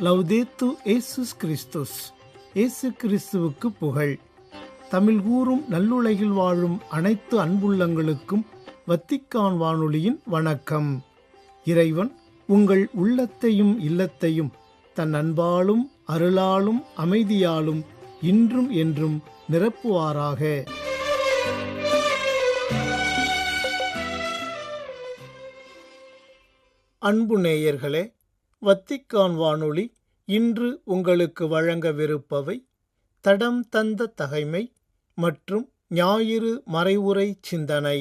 லவ்தேத்து இயேசுஸ் கிறிஸ்துஸ். இயேசு கிறிஸ்துவுக்கு புகழ். தமிழ் கூறும் நல்லுலகில் வாழும் அனைத்து அன்புள்ளங்களுக்கும் வத்திக்கான் வானொலியின் வணக்கம். இறைவன் உங்கள் உள்ளத்தையும் இல்லத்தையும் தன் அன்பாலும் அருளாலும் அமைதியாலும் இன்றும் என்றும் நிரப்புவாராக. அன்பு நேயர்களே, வத்திக்கான் வானொலி இன்று உங்களுக்கு வழங்கவிருப்பவை தடம் தந்த தகைமை மற்றும் ஞாயிறு மறைவுரை சிந்தனை.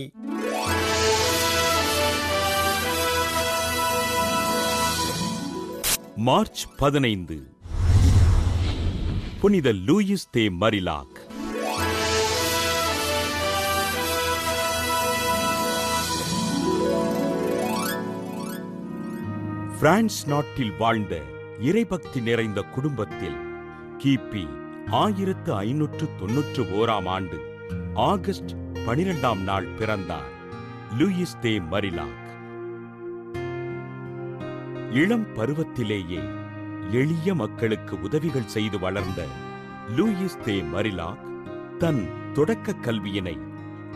மார்ச் 15, புனித லூயிஸ் தே மரிலாக். பிரான்ஸ் நாட்டில் வாழ்ந்த இறைபக்தி நிறைந்த குடும்பத்தில் கிபி 1591 ஆகஸ்ட் 12 பிறந்தார் லூயிஸ் தே மரிலாக். இளம் பருவத்திலேயே எளிய மக்களுக்கு உதவிகள் செய்து வளர்ந்த லூயிஸ் தே மரிலாக் தன் தொடக்க கல்வியினை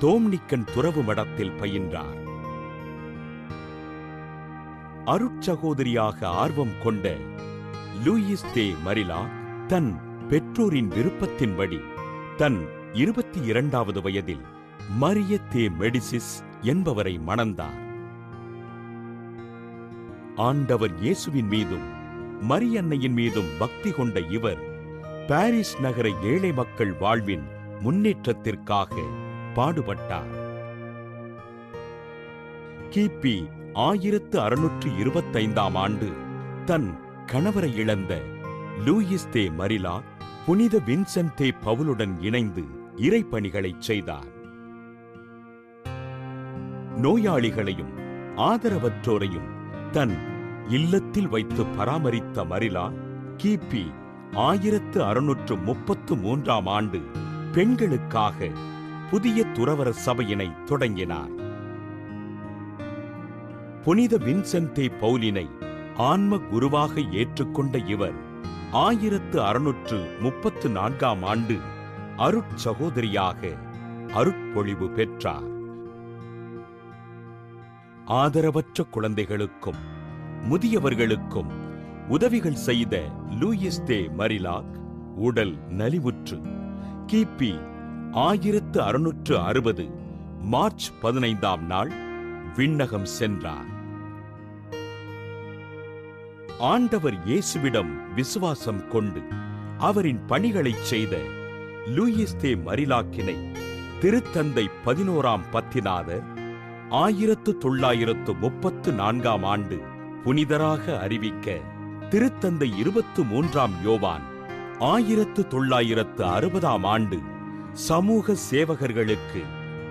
தோம்னிக்கன் துறவு மடத்தில் பயின்றார். அருட்சகோதரியாக ஆர்வம் கொண்ட லூயிஸ் தே மரிலாக் தன் பெற்றோரின் விருப்பத்தின்படி தன் 22வது வயதில் மரிய தே மெடிசிஸ் என்பவரை மணந்தார். ஆண்டவர் இயேசுவின் மீதும் மரியன்னையின் மீதும் பக்தி கொண்ட இவர் பாரிஸ் நகர ஏழை மக்கள் வாழ்வின் முன்னேற்றத்திற்காக பாடுபட்டார். கிபி 1625 தன் கணவரை இழந்த லூயிஸ் தே மரிலாக் புனித வின்சென்ட் தே பவுலுடன் இணைந்து இறைப்பணிகளைச் செய்தார். நோயாளிகளையும் ஆதரவற்றோரையும் தன் இல்லத்தில் வைத்து பராமரித்த மரிலாக் கிபி 1633 பெண்களுக்காக புதிய துறவற சபையினை தொடங்கினார். புனித வின்சென்ட் தே பவுலினை ஆன்ம குருவாக ஏற்றுக்கொண்ட இவர் 1634 அருட்சகோதரியாக அருட்பொழிவு பெற்றார். ஆதரவற்ற குழந்தைகளுக்கும் முதியவர்களுக்கும் உதவிகள் செய்த லூயிஸ் தே மரிலாக் உடல் நலிவுற்று கிபி 1660 மார்ச் 15 விண்ணகம் சென்றார். ஆண்டவர் இயேசுவிடம் விசுவாசம் கொண்டு அவரின் பணிகளைச் செய்த லூயிஸ் தே மரிலாக்கினை திருத்தந்தை 11ஆம் பத்திநாதர் 1934 புனிதராக அறிவிக்க திருத்தந்தை 23ஆம் யோவான் 1960 சமூக சேவகர்களுக்கு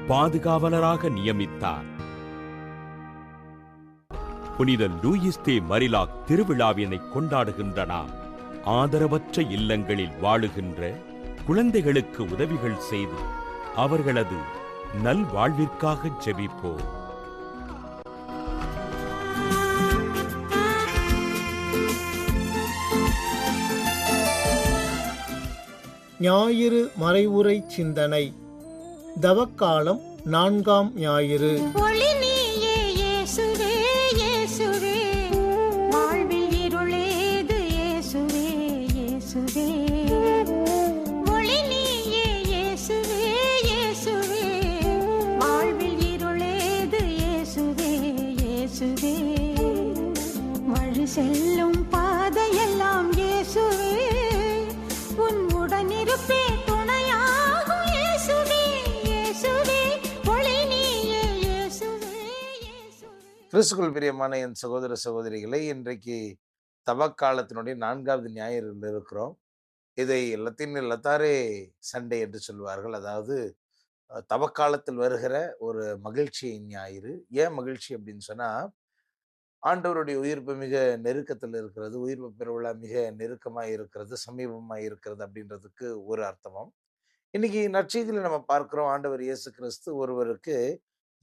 பாதுகாவலராக நியமித்தார். புனித லூயிஸ் தே மரிலாக் திருவிழாவினை கொண்டாடுகின்ற நாம் ஆதரவற்ற இல்லங்களில் வாழுகின்ற குழந்தைகளுக்கு உதவிகள் செய்து அவர்களது நல்வாழ்விற்காக ஜெபிப்போம். ஞாயிறு மறைவுரை சிந்தனை. தவக்காலம் 4ஆம் ஞாயிறு. செல்லும் பாதையெல்லாம் இயேசுவே, உன் உடனிருப்பே துணையாகும் இயேசுவே, இயேசுவே, ஒளி நீயே இயேசுவே, இயேசுவே. கிறிஸ்துவுக்குள் பிரியமான என் சகோதர சகோதரிகளை, இன்றைக்கு தவக்காலத்தினுடைய 4வது ஞாயிறில் இருக்கிறோம். இதை லத்தாரே சண்டே என்று சொல்வார்கள். அதாவது தவக்காலத்தில் வருகிற ஒரு மகிழ்ச்சியின் ஞாயிறு. ஏன் மகிழ்ச்சி அப்படின்னு சொன்னா, ஆண்டவருடைய உயிர்ப்பு மிக நெருக்கத்தில் இருக்கிறது, உயிர்ப்பு பெருவிழா மிக நெருக்கமாக இருக்கிறது, சமீபமாக இருக்கிறது அப்படின்றதுக்கு ஒரு அர்த்தமும். இன்னைக்கு நற்செய்தியில் நம்ம பார்க்கிறோம், ஆண்டவர் இயேசு கிறிஸ்து ஒருவருக்கு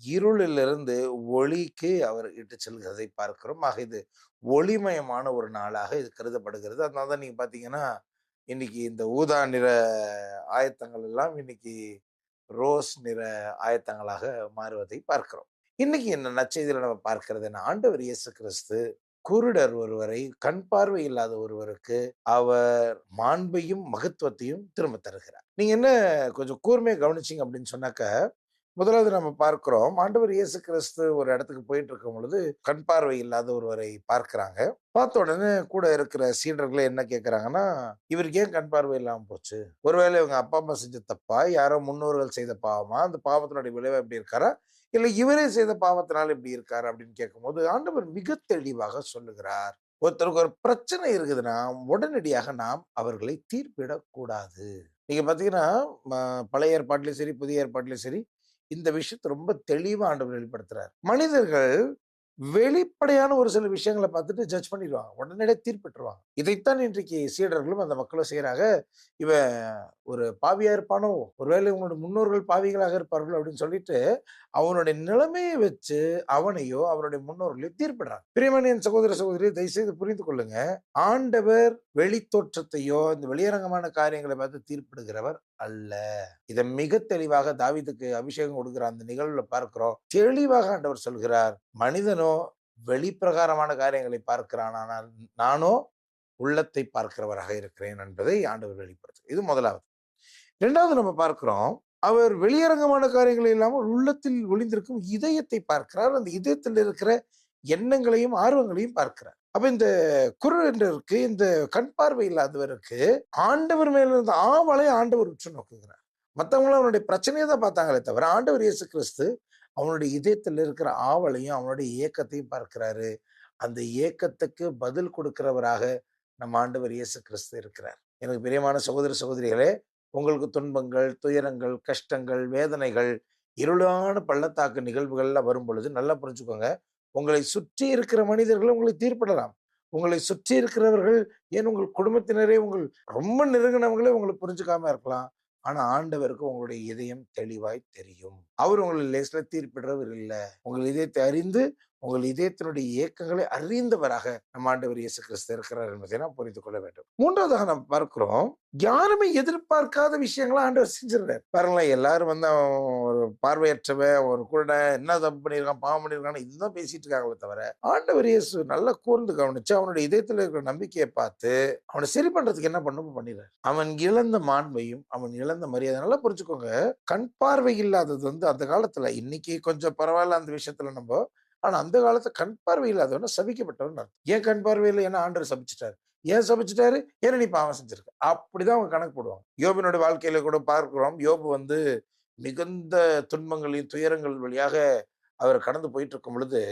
இருளிலிருந்து ஒளிக்கு அவர் இட்டு செல்கிறதை பார்க்கிறோம். ஆக இது ஒளிமயமான ஒரு நாளாக இது கருதப்படுகிறது. அதனால தான் நீங்க பார்த்தீங்கன்னா, இன்னைக்கு இந்த ஊதா நிற ஆயத்தங்கள் எல்லாம் இன்னைக்கு ரோஸ் நிற ஆயத்தங்களாக மாறுவதை பார்க்கிறோம். இன்னைக்கு என்ன நற்செய்தியில நம்ம பார்க்கிறது என்ன? ஆண்டவர் இயேசு கிறிஸ்து குருடர் ஒருவரை, கண் பார்வை இல்லாத ஒருவருக்கு அவர் மாண்பையும், மகத்துவத்தையும் திரும்ப தருகிறார். நீங்க என்ன கொஞ்சம் கூர்மையா கவனிச்சீங்க அப்படின்னு சொன்னாக்க, முதலாவது நம்ம பார்க்கிறோம், ஆண்டவர் இயேசு கிறிஸ்து ஒரு இடத்துக்கு போயிட்டு இருக்கும் பொழுது, கண் பார்வை இல்லாத ஒருவரை பார்க்கிறாங்க. பார்த்த உடனே கூட இருக்கிற சீடர்களே என்ன கேட்கிறாங்கன்னா, இவருக்கு ஏன் கண் பார்வை இல்லாம போச்சு? ஒருவேளை இவங்க அப்பா, அம்மா செஞ்ச தப்பா? யாரோ முன்னோர்கள் செய்த பாவமா? அந்த பாவத்தினுடைய விளைவா இப்படி இருக்காரா? இல்ல இவரே செய்த பாவத்தினால இப்படி இருக்காரு அப்படின்னு கேட்கும்போது, ஆண்டவர் மிக தெளிவாக சொல்லுகிறார். ஒருத்தருக்கு ஒரு பிரச்சனை இருக்குதுன்னா, உடனடியாக நாம் அவர்களை தீர்ப்பிடக்கூடாது. நீங்க பார்த்தீங்கன்னா, பழைய ஏற்பாட்டிலும் சரி, புதிய ஏற்பாட்டிலும் சரி, இந்த விஷயத்த ரொம்ப தெளிவா ஆண்டவர் வெளிப்படுத்துறார். மனிதர்கள் வெளிப்படையான ஒரு சில விஷயங்கள பார்த்துட்டு ஜட்ஜ் பண்ணிடுவாங்க. உடனடியா தீர்ப்பிட்டுருவாங்க. இதைத்தான் இன்றைக்கு சீடர்களும் அந்த மக்களும் செய்றாங்க. இவன் ஒரு பாவியா இருப்பானோ? ஒருவேளை உங்களுடைய முன்னோர்கள் பாவிகளாக இருப்பார்களோ? அப்படின்னு சொல்லிட்டு, அவனுடைய நிலைமையை வச்சு அவனையோ, அவனுடைய முன்னோர்களையோ தீர்ப்பிடுறாங்க. பிரியமான என் சகோதர, சகோதரி தயவுசெய்து புரிந்து கொள்ளுங்க. ஆண்டவர் வெளித்தோற்றத்தையோ, இந்த வெளியரங்கமான காரியங்களை பார்த்து தீர்ப்பிடுகிறவர் அல்ல. இத மிக தெளிவாக தாவீதுக்கு அபிஷேகம் கொடுக்கிற அந்த நிகழ்வுல பார்க்கிறோம். தெளிவாக ஆண்டவர் சொல்கிறார், மனிதனோ வெளிப்பிரகாரமான காரியங்களை பார்க்கிறான், ஆனால் நானோ உள்ளத்தை பார்க்கிறவராக இருக்கிறேன் என்பதை ஆண்டவர் வெளிப்படுத்துகிறார். இது முதலாவது. 2வது நம்ம பார்க்கிறோம், அவர் வெளியரங்கமான காரியங்கள் இல்லாமல் உள்ளத்தில் ஒளிந்திருக்கும் இதயத்தை பார்க்கிறார். அந்த இதயத்தில் இருக்கிற எண்ணங்களையும் ஆர்வங்களையும் பார்க்கிறார். அப்ப இந்த குருடருக்கு, இந்த கண் பார்வை இல்லாதவருக்கு ஆண்டவர் மேல இருந்த ஆவலை ஆண்டவர் உற்று நோக்குகிறார். மத்தவங்களும் அவனுடைய பிரச்சனையை தான் பார்த்தாங்களே தவிர, ஆண்டவர் இயேசு கிறிஸ்து அவனுடைய இதயத்தில் இருக்கிற ஆவலையும் அவனுடைய ஏக்கத்தையும் பார்க்கிறாரு. அந்த ஏக்கத்துக்கு பதில் கொடுக்கிறவராக நம்ம ஆண்டவர் இயேசு கிறிஸ்து இருக்கிறார். எனக்கு பிரியமான சகோதர சகோதரிகளே, உங்களுக்கு துன்பங்கள், துயரங்கள், கஷ்டங்கள், வேதனைகள், இருளான பள்ளத்தாக்கு நிகழ்வுகள்லாம் வரும் பொழுது நல்லா புரிஞ்சுக்கோங்க. உங்களை சுற்றி இருக்கிற மனிதர்கள் உங்களை தீர்ப்பிடலாம். உங்களை சுற்றி இருக்கிறவர்கள், ஏன் உங்கள் குடும்பத்தினரே, உங்கள் ரொம்ப நெருங்கினவங்களே உங்களை புரிஞ்சுக்காம இருக்கலாம். ஆனா ஆண்டவருக்கு உங்களுடைய இதயம் தெளிவாய் தெரியும். அவர் உங்களை லேசில தீர்ப்பிடுறவர் இல்ல. உங்கள் இதயத்தை அறிந்து, உங்கள் இதயத்தினுடைய இயக்கங்களை அறிந்தவராக நம்ம ஆண்டவர் இயேசு கிறிஸ்து இருக்கிறார் என்பதை நாம் புரிந்து கொள்ள வேண்டும். 3வதாக நாம் பார்க்கிறோம், யாருமே எதிர்பார்க்காத விஷயங்களை ஆண்டவர் செஞ்சிருக்காரு. பாருங்களேன், எல்லாரும் வந்து அவன் ஒரு பார்வையற்றவன், ஒரு குருடன், என்ன தப்பு பண்ணியிருக்கான், பாவம் பண்ணியிருக்கான், இதுதான் பேசிட்டு இருக்காங்களே தவிர, ஆண்டவர் இயேசு நல்லா கூர்ந்து கவனிச்சு அவனுடைய இதயத்தில் இருக்கிற நம்பிக்கையை பார்த்து அவனை சரி பண்றதுக்கு என்ன பண்ணணும் பண்ணிடுறாரு. அவன் இழந்த மாண்பையும் அவன் இழந்த மரியாதை நல்லா புரிஞ்சுக்கோங்க. கண் பார்வை இல்லாதது வந்து அந்த காலத்துல, இன்னைக்கு கொஞ்சம் பரவாயில்ல அந்த விஷயத்துல நம்ம, ஆனா அந்த காலத்துல கண் பார்வை இல்லாதவன சபிக்கப்பட்டவன் அர்த்தம். ஏன் கண் பார்வை இல்லை? ஏன்னா ஆண்டவர் சபிச்சுட்டாரு. ஏன் சபிச்சுட்டாரு? ஏன்னா நீ பாவம் செஞ்சிருக்க. அப்படிதான் அவங்க கணக்கு போடுவாங்க. யோபினுடைய வாழ்க்கையில கூட பார்க்கிறோம். யோபு வந்து மிகுந்த துன்பங்களையும் துயரங்கள் வழியாக அவர் கடந்து போயிட்டு இருக்கும் பொழுது,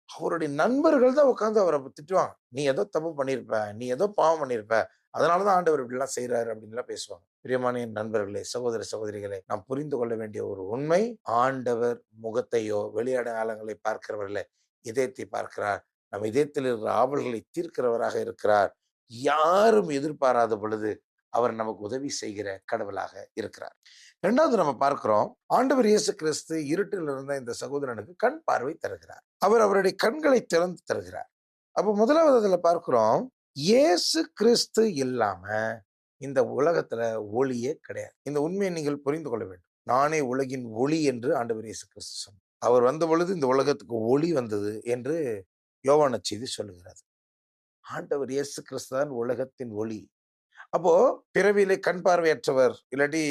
அவருடைய நண்பர்கள் தான் உட்கார்ந்து அவரை திட்டுவாங்க. நீ ஏதோ தப்பு பண்ணியிருப்ப, நீ ஏதோ பாவம் பண்ணியிருப்ப, அதனாலதான் ஆண்டவர் இப்படி எல்லாம் செய்யறாரு அப்படின்லாம் பேசுவாங்க. பிரியமான என் நண்பர்களே, சகோதர சகோதரிகளே, நாம் புரிந்து கொள்ள வேண்டிய ஒரு உண்மை, ஆண்டவர் முகத்தையோ வெளியடையாளங்களை பார்க்கிறவர்களே, இதயத்தை பார்க்கிறார். நம் இதயத்தில் இருக்கிற ஆவல்களை தீர்க்கிறவராக இருக்கிறார். யாரும் எதிர்பாராத பொழுது அவர் நமக்கு உதவி செய்கிற கடவுளாக இருக்கிறார். 2வது நம்ம பார்க்கிறோம், ஆண்டவர் இயேசு கிறிஸ்து இருட்டில் இருந்த இந்த சகோதரனுக்கு கண் பார்வை தருகிறார். அவர் அவருடைய கண்களை திறந்து தருகிறார். அப்ப முதலாவது அதுல பார்க்கிறோம், இயேசு கிறிஸ்து இல்லாம இந்த உலகத்துல ஒளியே கிடையாது. இந்த உண்மையை நீங்கள் புரிந்து கொள்ள வேண்டும். நானே உலகின் ஒளி என்று ஆண்டவர் இயேசு கிறிஸ்து சொன்னார். அவர் வந்த பொழுது இந்த உலகத்துக்கு ஒளி வந்தது என்று யோவான் நற்செய்தி சொல்லுகிறது. ஆண்டவர் இயேசு கிறிஸ்து தான் உலகத்தின் ஒளி. அப்போ பிறவியிலே கண் பார்வையற்றவர், இல்லாட்டி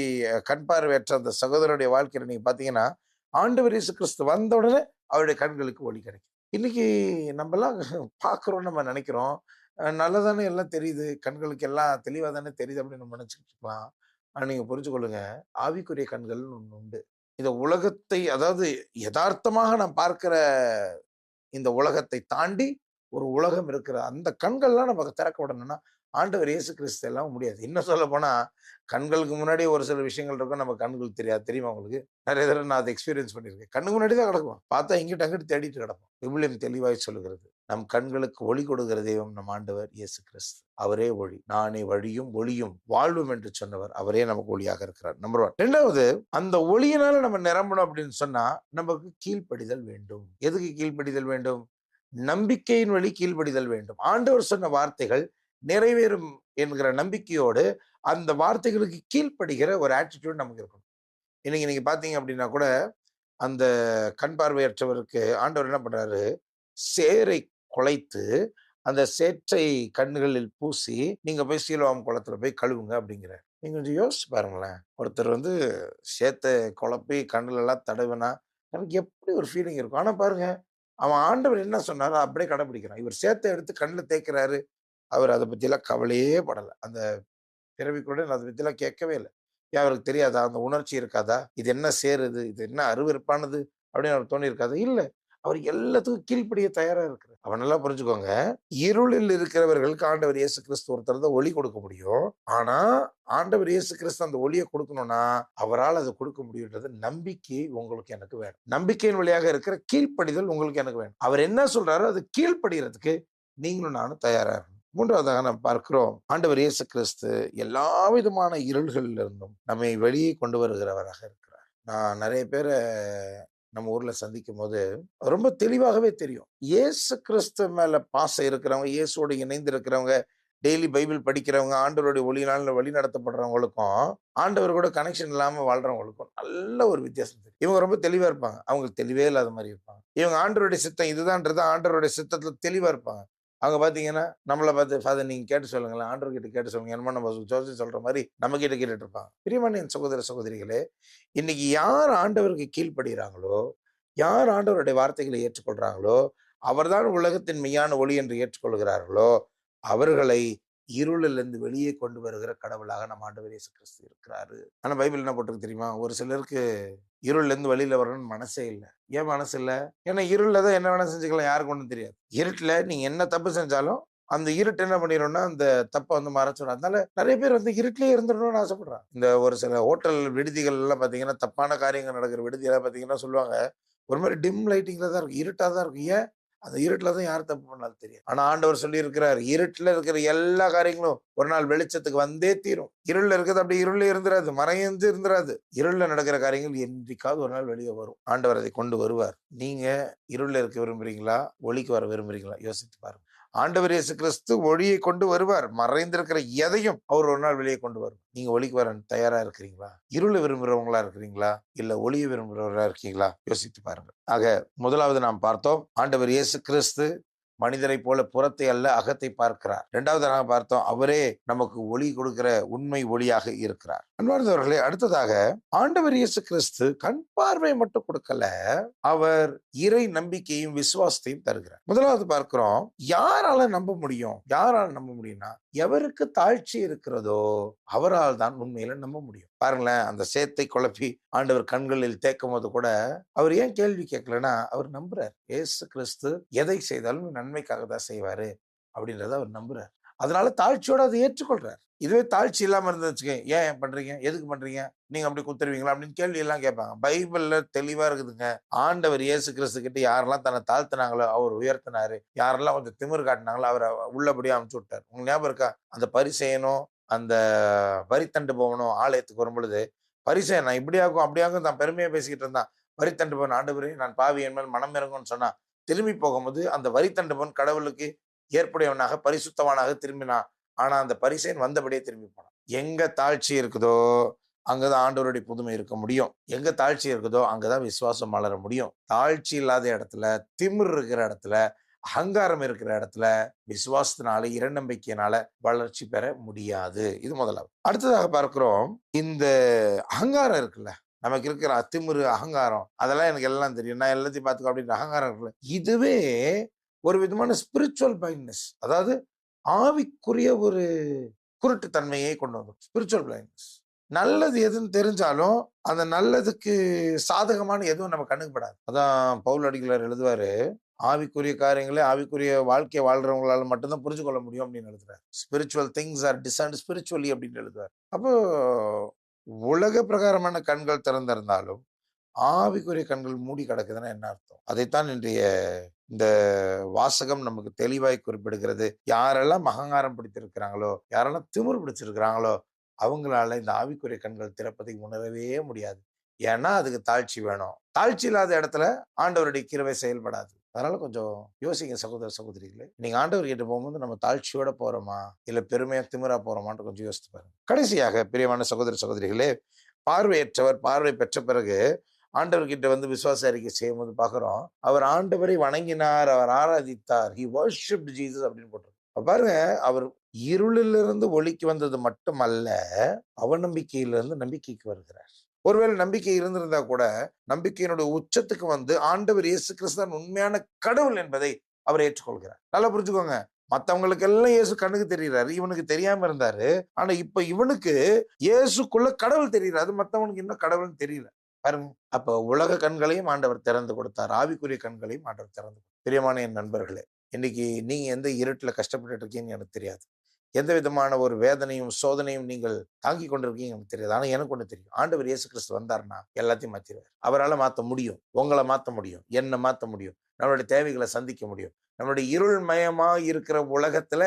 கண் பார்வையற்ற அந்த சகோதரனுடைய வாழ்க்கையில நீங்க பாத்தீங்கன்னா, ஆண்டவர் இயேசு கிறிஸ்து வந்த உடனே அவருடைய கண்களுக்கு ஒளி கிடைக்கும். இன்னைக்கு நம்ம எல்லாம் பாக்குறோம், நம்ம நினைக்கிறோம் நல்லதானே எல்லாம் தெரியுது, கண்களுக்கு எல்லாம் தெளிவா தானே தெரியுது அப்படின்னு நம்ம நினைச்சுட்டு இருக்கலாம். ஆனா நீங்க புரிஞ்சு கொள்ளுங்க, ஆவிக்குரிய கண்கள்னு ஒண்ணு உண்டு. இந்த உலகத்தை, அதாவது யதார்த்தமாக நாம் பார்க்கிற இந்த உலகத்தை தாண்டி ஒரு உலகம் இருக்கிற அந்த கண்கள்லாம் நமக்கு திறக்க விடணும்னா ஆண்டவர் இயேசு கிறிஸ்து எல்லாம் முடியாது. இன்னும் சொல்ல போனா கண்களுக்கு முன்னாடி ஒரு சில விஷயங்கள் இருக்கும், நம்ம கண்களுக்கு தெரியாது. தெரியுமா உங்களுக்கு? நிறைய தடவை நான் அதை எக்ஸ்பீரியன்ஸ் பண்ணியிருக்கேன். கண்ணு முன்னாடி தான் கிடக்கும், பார்த்தா இங்கிட்டு அங்கிட்டு தேடிட்டு கிடப்போம். விவிலியம் தெளிவாய் சொல்லுகிறது, நம் கண்களுக்கு ஒளி கொடுக்கிற தெய்வம் நம் ஆண்டவர் இயேசு கிறிஸ்து. அவரே ஒளி, நானே வழியும் ஒளியும் வாழ்வும் என்று சொன்னவர். அவரே நமக்கு ஒளியாக இருக்கிறார். நம்பர் 1. 2வது, அந்த ஒளியினால நம்ம நிரம்பணும் அப்படின்னு சொன்னா நமக்கு கீழ்ப்படிதல் வேண்டும். எதுக்கு கீழ்ப்படிதல் வேண்டும்? நம்பிக்கையின் வழி கீழ்ப்படிதல் வேண்டும். ஆண்டவர் சொன்ன வார்த்தைகள் நிறைவேறும் என்கிற நம்பிக்கையோடு அந்த வார்த்தைகளுக்கு கீழ்ப்படுகிற ஒரு ஆட்டிடியூட் நமக்கு இருக்கணும். இன்னைக்கு நீங்க பாத்தீங்க அப்படின்னா கூட அந்த கண் பார்வையற்றவருக்கு ஆண்டவர் என்ன பண்றாரு, சேரை குலைத்து அந்த சேற்றை கண்ணுகளில் பூசி நீங்க போய் சீலோவாம் குளத்துல போய் கழுவுங்க அப்படிங்கிறார். நீங்க கொஞ்சம் யோசிச்சு பாருங்களேன். ஒருத்தர் சேத்தை குழப்பி கண்ணுல எல்லாம் தடவினா நமக்கு எப்படி ஒரு ஃபீலிங் இருக்கும். ஆனா பாருங்க, அவன் ஆண்டவர் என்ன சொன்னாரோ அப்படியே கடைபிடிக்கிறான். இவர் சேத்தை எடுத்து கண்ணுல தேய்க்கிறாரு, அவர் அதை பத்தியெல்லாம் கவலையே படலை. அந்த பிறவி கூட அதை பத்தியெல்லாம் கேட்கவே இல்லை. ஏன் அவருக்கு தெரியாதா? அந்த உணர்ச்சி இருக்காதா? இது என்ன சேருது, இது என்ன அருவருப்பானது அப்படின்னு அவர் தோணி இருக்காது? இல்லை, அவர் எல்லாத்துக்கும் கீழ்ப்படிய தயாரா இருக்கிறார். அவன் நல்லா புரிஞ்சுக்கோங்க, இருளில் இருக்கிறவர்களுக்கு ஆண்டவர் இயேசு கிறிஸ்து ஒருத்தர் தான் ஒளி கொடுக்க முடியும். ஆனா ஆண்டவர் இயேசு கிறிஸ்து அந்த ஒளியை கொடுக்கணும்னா அவரால் அதை கொடுக்க முடியுன்றது நம்பிக்கை உங்களுக்கு எனக்கு வேணும். நம்பிக்கையின் வழியாக இருக்கிற கீழ்ப்படிதல் உங்களுக்கு எனக்கு வேணும். அவர் என்ன சொல்றாரோ அது கீழ்ப்படுகிறதுக்கு நீங்களும் நானும் தயாரா இருக்கணும். 3வதாக நாம் பார்க்கிறோம், ஆண்டவர் இயேசு கிறிஸ்து எல்லா விதமான இருள்களில் இருந்தும் நம்மை வெளியே கொண்டு வருகிறவராக இருக்கிறார். நான் நிறைய பேரை நம்ம ஊர்ல சந்திக்கும் போது ரொம்ப தெளிவாகவே தெரியும், இயேசு கிறிஸ்து மேல பாசம் இருக்கிறவங்க, இயேசுவோடு இணைந்து இருக்கிறவங்க, டெய்லி பைபிள் படிக்கிறவங்க, ஆண்டவருடைய ஒளியினால வழி நடத்தப்படுறவங்களுக்கும் ஆண்டவர் கூட கனெக்ஷன் இல்லாம வாழ்றவங்களுக்கும் நல்ல ஒரு வித்தியாசம் தெரியும். இவங்க ரொம்ப தெளிவா இருப்பாங்க, அவங்களுக்கு தெளிவே இல்லாத மாதிரி இருப்பாங்க. இவங்க ஆண்டவருடைய சித்தம் இதுதான்றது ஆண்டவருடைய சித்தத்துல தெளிவா இருப்பாங்க. அவங்க பாத்தீங்கன்னா நம்மளை பார்த்து, ஃபாதர் நீங்க கேட்டு சொல்லுங்களேன், ஆண்டவர் கிட்ட கேட்டு சொல்லுங்க, என்னமோ நம்ம ஜோசி சொல்ற மாதிரி நம்ம கிட்ட கேட்டுட்டு இருப்பாங்க. பிரியமான என் சகோதர சகோதரிகளே, இன்னைக்கு யார் ஆண்டவருக்கு கீழ்ப்படுகிறாங்களோ, யார் ஆண்டவருடைய வார்த்தைகளை ஏற்றுக்கொள்றாங்களோ, அவர்தான் உலகத்தின் மெய்யான ஒளி என்று ஏற்றுக்கொள்கிறார்களோ, அவர்களை இருளிலிருந்து வெளியே கொண்டு வருகிற கடவுளாக நம்ம ஆண்டவர் இயேசு கிறிஸ்து இருக்கிறாரு. ஆனா பைபிள் என்ன போட்டிருக்கு தெரியுமா? ஒரு சிலருக்கு இருள்ல இருந்து வெளியில வரணும்னு மனசே இல்லை. ஏன் மனசு இல்லை? ஏன்னா இருள்ல தான் என்ன வேணா செஞ்சுக்கலாம், யாருக்கு ஒன்றும் தெரியாது. இருட்டுல நீங்க என்ன தப்பு செஞ்சாலும் அந்த இருட்டு என்ன பண்ணிடும்னா அந்த தப்பை மறைச்சிடும். அதனால நிறைய பேர் இருட்டிலேயே இருந்துடணும்னு ஆசைப்படுறாங்க. இந்த ஒரு சில ஹோட்டல் விடுதிகள் எல்லாம் பாத்தீங்கன்னா, தப்பான காரியங்கள் நடக்கிற விடுதியெல்லாம் பாத்தீங்கன்னா சொல்லுவாங்க, ஒரு மாதிரி டிம் லைட்டிங்ல தான் இருக்கும், இருட்டா தான் இருக்கும். ஏன்? அந்த இருட்டுல தான் யார் தப்பு பண்ணாலும் தெரியும். ஆனா ஆண்டவர் சொல்லி இருக்கிறார், இருட்டுல இருக்கிற எல்லா காரியங்களும் ஒரு நாள் வெளிச்சத்துக்கு வந்தே தீரும். இருள்ல இருக்கிறது அப்படி இருள்ல இருந்துராது, மறைந்து இருந்துராது. இருள்ல நடக்கிற காரியங்கள் என்றைக்காவது ஒரு நாள் வெளியே வரும். ஆண்டவர் அதை கொண்டு வருவார். நீங்க இருள்ல இருக்க விரும்புறீங்களா, ஒளிக்கு வர விரும்புறீங்களா? யோசித்து பாருங்க. ஆண்டவர் இயேசு கிறிஸ்து ஒளியை கொண்டு வருவார். மறைந்திருக்கிற எதையும் அவர் ஒரு நாள் வெளியே கொண்டு வரும். நீங்க ஒளிக்கு வர தயாரா இருக்கிறீங்களா? இருளை விரும்புறவங்களா இருக்கிறீங்களா, இல்ல ஒளியை விரும்புறவங்களா இருக்கீங்களா? யோசித்து பாருங்க. ஆக முதலாவது நாம் பார்த்தோம், ஆண்டவர் இயேசு கிறிஸ்து மனிதரை போல புறத்தை அல்ல அகத்தை பார்க்கிறார். 2வது நாங்கள் பார்த்தோம், அவரே நமக்கு ஒளி கொடுக்கிற உண்மை ஒளியாக இருக்கிறார். அன்பார்ந்தவர்களே, அடுத்ததாக ஆண்டவர் இயேசு கிறிஸ்து கண் பார்வை மட்டும் கொடுக்கல, அவர் இறை நம்பிக்கையும் விசுவாசத்தையும் தருகிறார். முதலாவது பார்க்கிறோம், யாரால நம்ப முடியும்? யாரால நம்ப முடியும்னா, எவருக்கு தாழ்ச்சி இருக்கிறதோ அவரால் தான் உண்மையில நம்ப முடியும். பாருங்களேன், அந்த சேத்தை குழப்பி ஆண்டவர் கண்களில் தேக்கும் போது கூட அவர் ஏன் கேள்வி கேட்கலன்னா, அவர் நம்புறார். இயேசு கிறிஸ்து எதை செய்தாலும் நன்மைக்காக தான் செய்வாரு அப்படின்றத அவர் நம்புறார். அதனால தாழ்ச்சியோட அதை ஏற்றுக்கொள்றார். இதுவே தாழ்ச்சி இல்லாம இருந்துச்சுங்க, ஏன் பண்றீங்க, எதுக்கு பண்றீங்க, நீங்க அப்படி குத்துருவீங்களா அப்படின்னு கேள்வி எல்லாம் கேட்பாங்க. பைபிள்ல தெளிவா இருக்குதுங்க. ஆண்டவர் இயேசு கிறிஸ்து கிட்ட யாரெல்லாம் தன்னை தாழ்த்தினாங்களோ அவர் உயர்த்தினாரு, யாரெல்லாம் கொஞ்சம் திமிர் காட்டினாங்களோ அவரை உள்ளபடியே அமுச்சு விட்டார். உங்களுக்கு ஞாபகம் இருக்கா? அந்த பரிசேயனும் அந்த வரித்தண்டு போவனும் ஆலயத்துக்கு வரும் பொழுது, பரிசேயன் நான் இப்படியாகும் அப்படியாகும் தான் பெருமையா பேசிக்கிட்டு இருந்தான். வரித்தண்டு போவன், ஆண்டவரே நான் பாவி, என் மேல் மனம் இறங்கும்னு சொன்னா, திரும்பி போகும்போது அந்த வரித்தண்டு போவன் கடவுளுக்கு ஏற்புடையவனாக பரிசுத்தவானாக திரும்பினான். ஆனா அந்த பரிசேயன் வந்தபடியே திரும்பி போனான். எங்க தாழ்ச்சி இருக்குதோ அங்கதான் ஆண்டவருடைய புதுமை இருக்க முடியும். எங்க தாழ்ச்சி இருக்குதோ அங்கதான் விசுவாசம் வளர முடியும். தாழ்ச்சி இல்லாத இடத்துல, திமிர் இருக்கிற இடத்துல, அகங்காரம் இருக்கிற இடத்துல விசுவாசத்தினால, இறைநம்பிக்கையினால வளர்ச்சி பெற முடியாது. இது முதலாவது. அடுத்ததாக பார்க்கிறோம், இந்த அகங்காரம் இருக்குல்ல, நமக்கு இருக்கிற திமிரு, அகங்காரம், அதெல்லாம் எனக்கு எல்லாம் தெரியும், நான் எல்லாத்தையும் பார்த்துக்கோ அப்படின்ற அகங்காரம் இருக்குல்ல, இதுவே ஒரு விதமான ஸ்பிரிச்சுவல் பிளைண்ட்னஸ், அதாவது ஆவிக்குரிய ஒரு குருட்டுத்தன்மையை கொண்டு வரும். Spiritual blindness. நல்லது எதுன்னு தெரிஞ்சாலும் அந்த நல்லதுக்கு சாதகமான எதுவும் நம்ம கண்ணுக்கு படாது. அதான் பவுல் அடிகளார் எழுதுவாரு, ஆவிக்குரிய காரியங்களை ஆவிக்குரிய வாழ்க்கையை வாழ்றவங்களால மட்டும்தான் புரிஞ்சு கொள்ள முடியும் அப்படின்னு எழுதுறாரு. Spiritual things are designed spiritually அப்படின்னு எழுதுறாரு. அப்போ உலக பிரகாரமான கண்கள் திறந்திருந்தாலும் ஆவிக்குரிய கண்கள் மூடி கிடக்குதுன்னா என்ன அர்த்தம்? அதைத்தான் இன்றைய இந்த வாசகம் நமக்கு தெளிவாய் குறிப்பிடுகிறது. யாரெல்லாம் அகங்காரம் பிடித்திருக்கிறாங்களோ, யாரெல்லாம் திமிரு பிடிச்சிருக்கிறாங்களோ, அவங்களால இந்த ஆவிக்குரிய கண்கள் திறப்பதை உணரவே முடியாது. ஏன்னா அதுக்கு தாழ்ச்சி வேணும். தாழ்ச்சி இல்லாத இடத்துல ஆண்டவருடைய கிருபை செயல்படாது. அதனால கொஞ்சம் யோசிங்க சகோதர சகோதரிகளே. நீங்க ஆண்டவர் கிட்ட போகும்போது நம்ம தாழ்ச்சியோட போறோமா, இல்ல பெருமையா திமிரா போறோமான்னு கொஞ்சம் யோசித்து பாருங்க. கடைசியாக பிரியமான சகோதர சகோதரிகளே, பார்வையற்றவர் பார்வை பெற்ற பிறகு ஆண்டவர்கிட்ட வந்து விசுவாச அறிக்கை செய்யும்போது பார்க்குறோம், அவர் ஆண்டவரை வணங்கினார், அவர் ஆராதித்தார், he worshipped Jesus அப்படின்னு போட்டிருக்கு. பாருங்க, அவர் இருளிலிருந்து ஒளிக்கு வந்தது மட்டுமல்ல, அவநம்பிக்கையிலிருந்து நம்பிக்கைக்கு வருகிறார். ஒருவேளை நம்பிக்கை இருந்திருந்தா கூட நம்பிக்கையினுடைய உச்சத்துக்கு வந்து ஆண்டவர் இயேசு கிறிஸ்து தான் உண்மையான கடவுள் என்பதை அவர் ஏற்றுக்கொள்கிறார். நல்லா புரிஞ்சுக்கோங்க, மற்றவங்களுக்கு எல்லாம் இயேசு கண்ணுக்கு தெரிகிறாரு, இவனுக்கு தெரியாம இருந்தாரு. ஆனா இப்ப இவனுக்கு இயேசுக்குள்ள கடவுள் தெரிகிறார், அது மற்றவனுக்கு இன்னும் கடவுள்னு தெரியல. பாருங்க, அப்ப உலக கண்களையும் ஆண்டவர் திறந்து கொடுத்தார், ஆவிக்குரிய கண்களையும் ஆண்டவர் திறந்து. பிரியமான என் நண்பர்களே, இன்னைக்கு நீங்க எந்த இருட்டுல கஷ்டப்பட்டு இருக்கீங்கன்னு எனக்கு தெரியாது, எந்த விதமான ஒரு வேதனையும் சோதனையும் நீங்கள் தாங்கி கொண்டிருக்கீங்க எனக்கு தெரியாது. ஆனா எனக்கு ஒண்ணு தெரியும், ஆண்டவர் இயேசு கிறிஸ்து வந்தாருன்னா எல்லாத்தையும் மாத்திடுவார். அவரால் மாற்ற முடியும், உங்களை மாற்ற முடியும், என்னை மாற்ற முடியும், நம்மளுடைய தேவைகளை சந்திக்க முடியும். நம்மளுடைய இருள்மயமா இருக்கிற உலகத்துல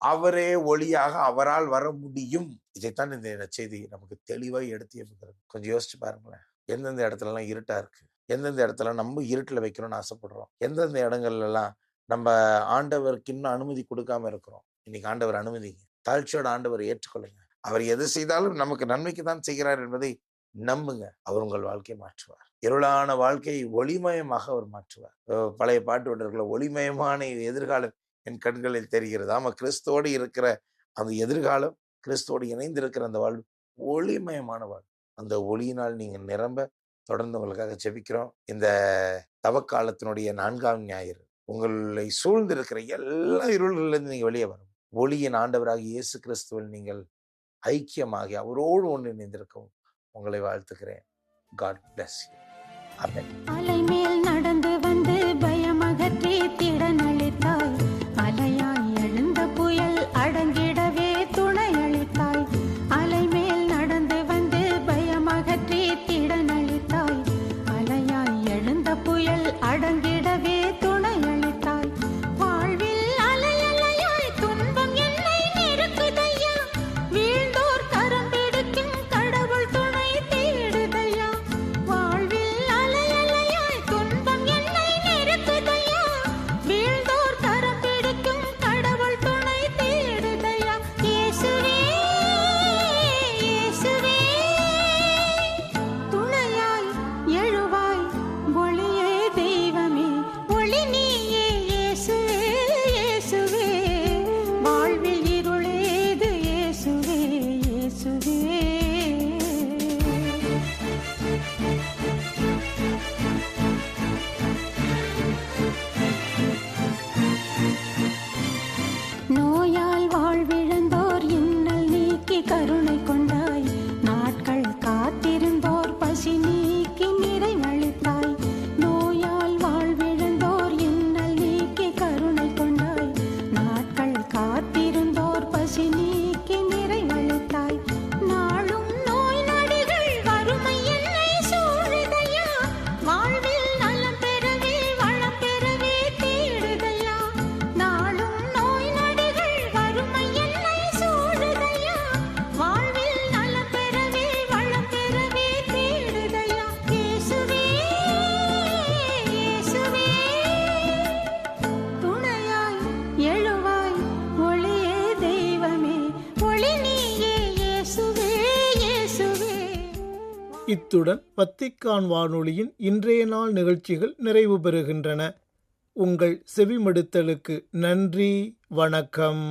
அவரே ஒளியாக அவரால் வர முடியும். இதைத்தான் இந்த செய்தி நமக்கு தெளிவாக எடுத்து இருக்கிறது. கொஞ்சம் யோசிச்சு பாருங்களேன், எந்தெந்த இடத்துல எல்லாம் இருட்டா இருக்கு, எந்தெந்த இடத்துல நம்ம இருட்டுல வைக்கணும்னு ஆசைப்படுறோம், எந்தெந்த இடங்கள்ல எல்லாம் நம்ம ஆண்டவருக்கு இன்னும் அனுமதி கொடுக்காம இருக்கிறோம். இன்னைக்கு ஆண்டவர் அனுமதிங்க, தாழ்ச்சியோட ஆண்டவர் ஏற்றுக்கொள்ளுங்க. அவர் எது செய்தாலும் நமக்கு நன்மைக்கு தான் செய்கிறார் என்பதை நம்புங்க. அவர் உங்கள் வாழ்க்கையை மாற்றுவார். இருளான வாழ்க்கையை ஒளிமயமாக அவர் மாற்றுவார். பழைய பாட்டு விடுறதுல ஒளிமயமான எதிர்காலம் என் கண்களில் தெரிகிறது. ஆமா, கிறிஸ்துவோடு இருக்கிற அந்த எதிர்காலம், கிறிஸ்துவோடு இணைந்து இருக்கிற அந்த வாழ்வு ஒளிமயமான வாழ்வு. அந்த ஒளியினால் நீங்க நிரம்ப தொடர்ந்து உங்களுக்காக ஜெபிக்கிறோம். இந்த தவக்காலத்தினுடைய 4ஆம் ஞாயிறு உங்களை சூழ்ந்து இருக்கிற எல்லா இருள்களிலிருந்து நீங்க வெளியே வரும். ஒளியின் ஆண்டவராக இயேசு கிறிஸ்துவில் நீங்கள் ஐக்கியமாகி அவரோடு ஒன்று இணைந்திருக்கவும் உங்களை வாழ்த்துக்கிறேன். God bless you. Amen. அலை மேல் நடந்து வந்து பயமகற்றி திடன் அளித்தாய், அலையாய் எழுந்த புயல் அடங்கிடவே துணை அளித்தாய். அலை மேல் நடந்து வந்து பயமகற்றி திடன் அளித்தாய், அலையாய் எழுந்த புயல் அடங்கிடவே துணை அளித்தாய். வாழ்வில் அலையலையாய் துன்பம் என்னை நெருக்குதையா, வீழ்ந்தோர் கரம் பிடிக்கும் கடவுள் துணை தேடுதையா. வாழ்வில் அலையலையாய் துன்பம் என்னை நெருக்குதையா, வீழ்ந்தோர் கரம் பிடிக்கும் கடவுள் துணை தேடுதையா. இயேசுவே இயேசுவே, துணையாய் எழுவாய், ஒளியே தெய்வமே, ஒளி நீயே இயேசுவே இயேசுவே. வாழ்வில் இருளேது இயேசுவே இயேசுவே. நோயால் வாழ்விழந்தோர் இன்னல் நீக்கி கருணை கொண்டாய், நாட்கள் காத்திருந்தோர் பசி நீக்கி நிறைவளித்தாய். நோயால் வாழ்விழந்தோர் இன்னல் நீக்கி கருணை கொண்டாய், நாட்கள் காத்திருந்தோர் பசி நீக்கி நிறைவளித்தாய். நாளும் நோய் நொடிகள் வறுமை என்னை சூழுதையா, வாழ்வில் நலம் பெறவே வளம் பெறவே தேடுதையா. நாளும் நோய் நொடிகள் வறுமை என்னை சூழுதையா, வாழ்வில் நலம் பெறவே வளம் பெறவே தேடுதையா. இயேசுவே இயேசுவே, துணையாய் எழுவாய், ஒளியே தெய்வமே, ஒளி நீயே இயேசுவே இயேசுவே. இத்துடன் வத்திக்கான் வானொலியின் இன்றைய நாள் நிகழ்ச்சிகள் நிறைவு பெறுகின்றன. உங்கள் செவிமடுத்தலுக்கு நன்றி. வணக்கம்.